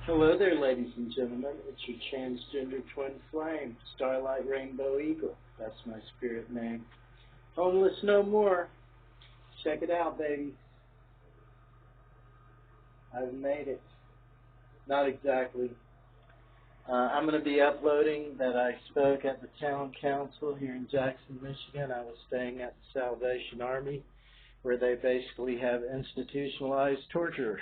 Hello there, ladies and gentlemen. It's your transgender twin flame, Starlight Rainbow Eagle. That's my spirit name. Homeless no more. Check it out, baby. I've made it. Not exactly. I'm going to be uploading that I spoke at the town council here in Jackson, Michigan. I was staying at the Salvation Army, where they basically have institutionalized torture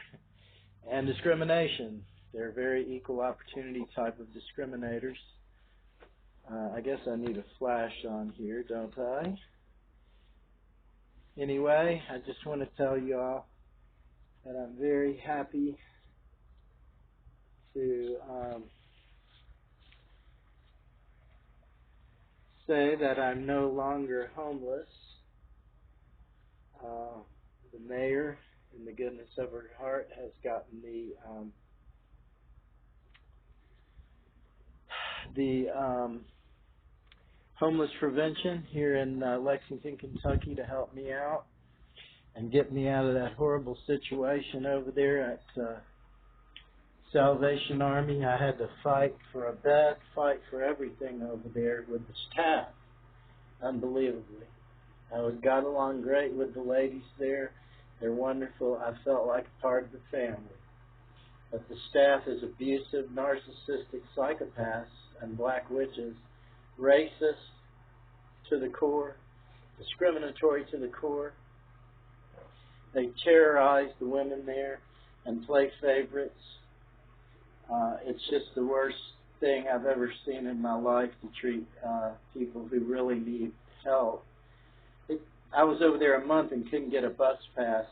and discrimination. They're very equal opportunity type of discriminators. I guess I need a flash on here, don't I? Anyway, I just want to tell you all that I'm very happy to say that I'm no longer homeless. The mayor, in the goodness of her heart, has gotten the homeless prevention here in Lexington, Kentucky, to help me out and get me out of that horrible situation over there at Salvation Army. I had to fight for a bed, fight for everything over there with the staff, unbelievably. I got along great with the ladies there. They're wonderful. I felt like a part of the family. But the staff is abusive, narcissistic psychopaths and black witches, racist to the core, discriminatory to the core. They terrorize the women there and play favorites. It's just the worst thing I've ever seen in my life to treat people who really need help. I was over there a month and couldn't get a bus pass.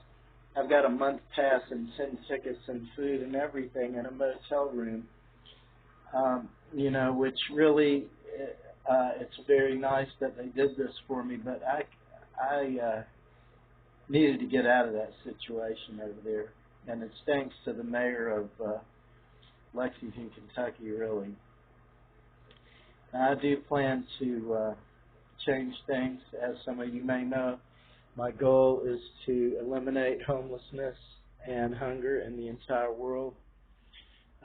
I've got a month pass and 10 tickets and food and everything in a motel room, which really, it's very nice that they did this for me, but I needed to get out of that situation over there, and it's thanks to the mayor of Lexington, Kentucky, really. Now, I do plan to change things. As some of you may know, my goal is to eliminate homelessness and hunger in the entire world.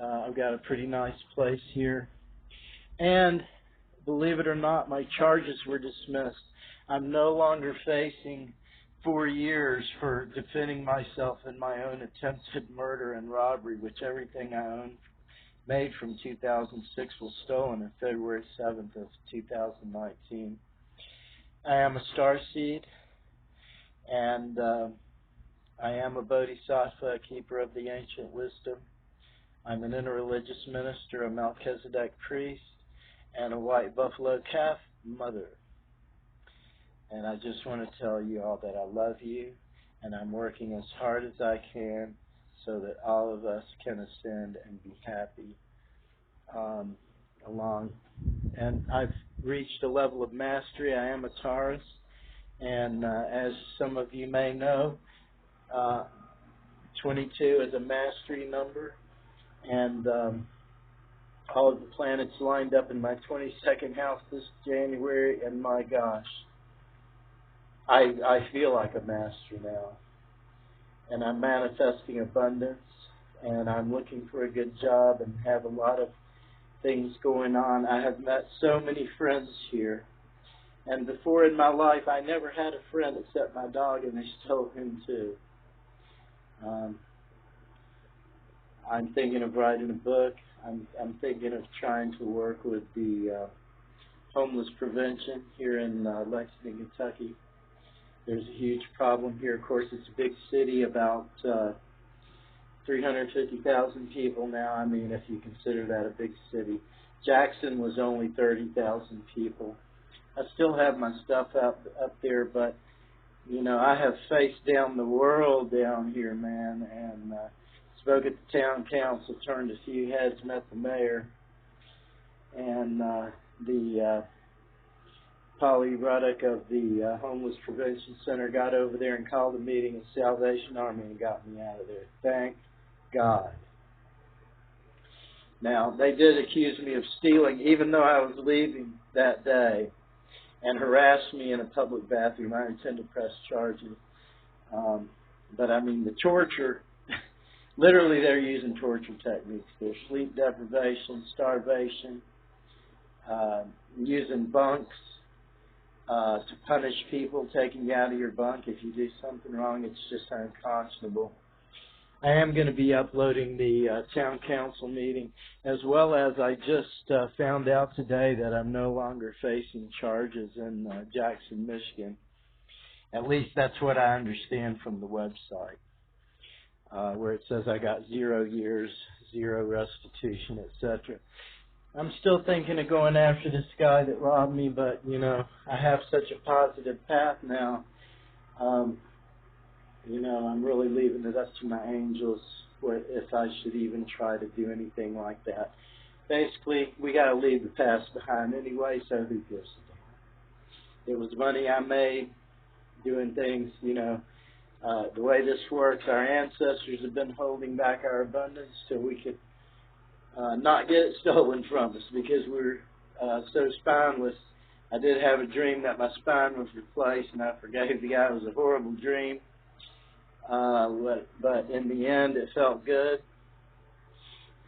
I've got a pretty nice place here, and believe it or not, my charges were dismissed. I'm no longer facing 4 years for defending myself in my own attempted murder and robbery, which everything I own made from 2006 was stolen on February 7th of 2019. I am a starseed, and I am a bodhisattva, a keeper of the ancient wisdom. I'm an interreligious minister, a Melchizedek priest, and a white buffalo calf mother. And I just want to tell you all that I love you, and I'm working as hard as I can so that all of us can ascend and be happy along. And I've reached a level of mastery. I am a Taurus, and as some of you may know, 22 is a mastery number, and all of the planets lined up in my 22nd house this January, and my gosh, I feel like a master now, and I'm manifesting abundance, and I'm looking for a good job and have a lot of things going on. I have met so many friends here, and before in my life I never had a friend except my dog, and I stole him too. I'm thinking of writing a book. I'm thinking of trying to work with the homeless prevention here in Lexington, Kentucky. There's a huge problem here. Of course, it's a big city, about 350,000 people now. I mean, if you consider that a big city. Jackson was only 30,000 people. I still have my stuff up there, but, I have faced down the world down here, man, and spoke at the town council, turned a few heads, met the mayor, and the Polly Ruddock of the Homeless Prevention Center got over there and called a meeting of Salvation Army and got me out of there. Thank God. Now, they did accuse me of stealing, even though I was leaving that day, and harassed me in a public bathroom. I intend to press charges. But, I mean, the torture literally they're using torture techniques. There's sleep deprivation, starvation, using bunks to punish people, taking you out of your bunk if you do something wrong. It's just unconscionable. I am going to be uploading the town council meeting, as well as I just found out today that I'm no longer facing charges in Jackson, Michigan. At least that's what I understand from the website, where it says I got 0 years, 0 restitution, etc. I'm still thinking of going after this guy that robbed me, but, you know, I have such a positive path now. You know, I'm really leaving it up to my angels if I should even try to do anything like that. Basically, we got to leave the past behind anyway, so who gives a damn? It was money I made doing things, you know. The way this works, our ancestors have been holding back our abundance till we could not get it stolen from us, because we're so spineless. I did have a dream that my spine was replaced, and I forgave the guy. It was a horrible dream, but in the end it felt good.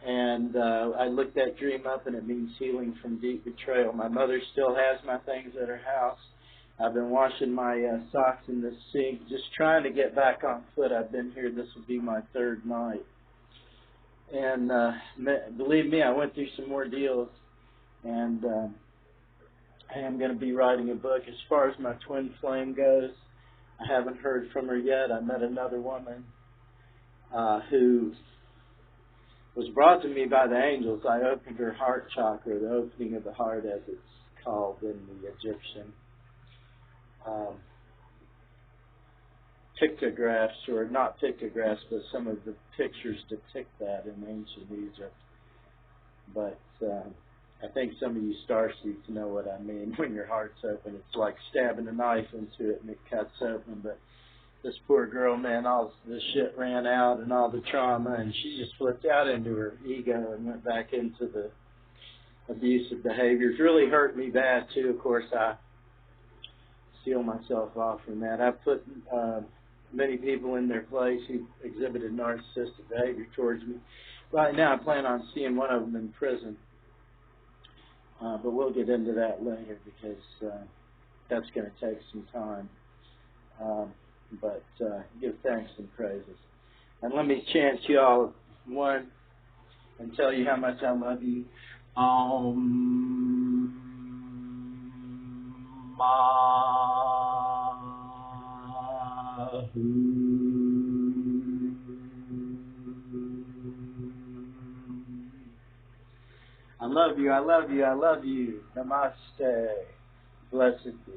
And I looked that dream up, and it means healing from deep betrayal. My mother still has my things at her house. I've been washing my socks in the sink, just trying to get back on foot. I've been here. This will be my 3rd night. And believe me, I went through some more deals, and I am going to be writing a book. As far as my twin flame goes, I haven't heard from her yet. I met another woman who was brought to me by the angels. I opened her heart chakra, the opening of the heart as it's called in the Egyptian pictographs, or not pictographs, but some of the pictures depict that in ancient Egypt. But I think some of you starseeds know what I mean. When your heart's open, it's like stabbing a knife into it and it cuts open. But this poor girl, man, all the shit ran out and all the trauma, and she just flipped out into her ego and went back into the abusive behaviors. Really hurt me bad, too. Of course, I seal myself off from that. I put many people in their place who exhibited narcissistic behavior towards me. Right now, I plan on seeing one of them in prison. But we'll get into that later, because that's going to take some time. But give thanks and praises. And let me chant you all one and tell you how much I love you. I love you, I love you, I love you. Namaste. Blessed be.